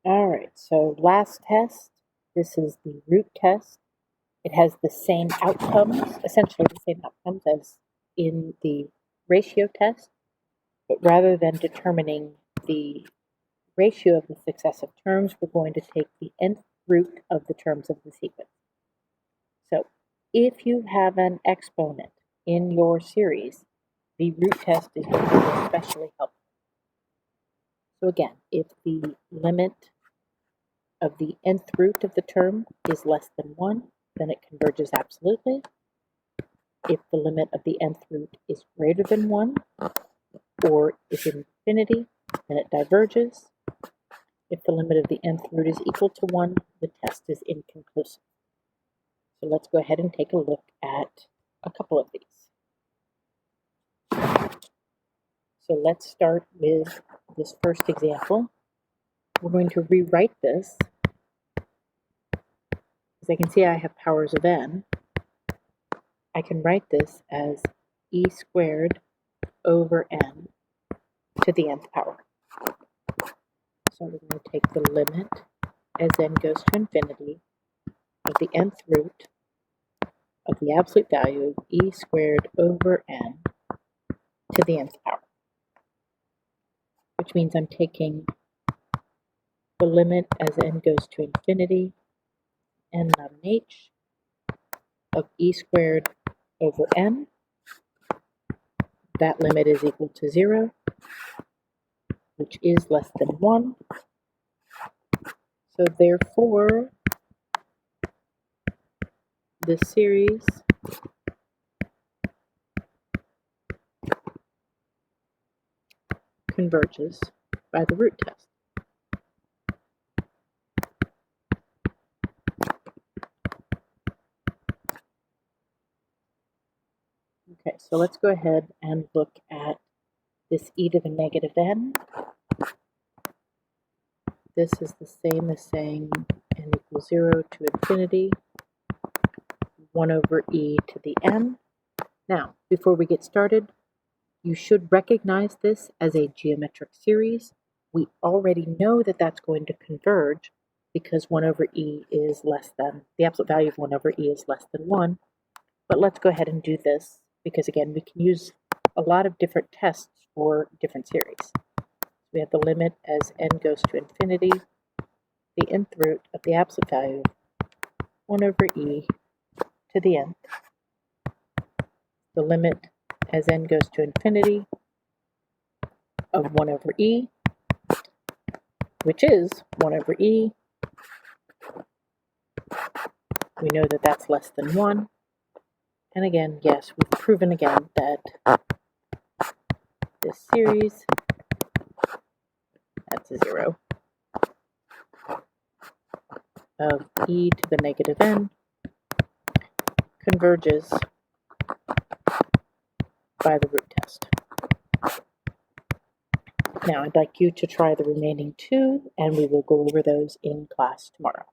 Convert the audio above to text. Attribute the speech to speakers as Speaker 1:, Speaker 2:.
Speaker 1: All right, so last test. This is the root test. It has the same outcomes, essentially the same outcomes as in the ratio test, but rather than determining the ratio of the successive terms, we're going to take the nth root of the terms of the sequence. So if you have an exponent in your series, the root test is going to be especially helpful. So again, if the limit of the nth root of the term is less than 1, then it converges absolutely. If the limit of the nth root is greater than 1 or is infinity, then it diverges. If the limit of the nth root is equal to 1, the test is inconclusive. So let's go ahead and take a look at a couple of these. So let's start with this first example. We're going to rewrite this. As I can see, I have powers of n. I can write this as e squared over n to the nth power. So we're going to take the limit as n goes to infinity of the nth root of the absolute value of e squared over n to the nth power, which means I'm taking the limit as n goes to infinity, n not an h, of e squared over n. That limit is equal to 0, which is less than 1. So therefore, this series converges by the root test. Okay, so let's go ahead and look at this e to the negative n. This is the same as saying n equals 0 to infinity, 1 over e to the n. Now, before we get started, you should recognize this as a geometric series. We already know that that's going to converge because 1 over e is less than, the absolute value of 1 over e is less than 1. But let's go ahead and do this because, again, we can use a lot of different tests for different series. We have the limit as n goes to infinity, the nth root of the absolute value, 1 over e to the nth, the limit as n goes to infinity of 1 over e, which is 1 over e. We know that that's less than 1. And again, yes, we've proven again that this series, that's a 0, of e to the negative n converges by the root test. Now I'd like you to try the remaining two, and we will go over those in class tomorrow.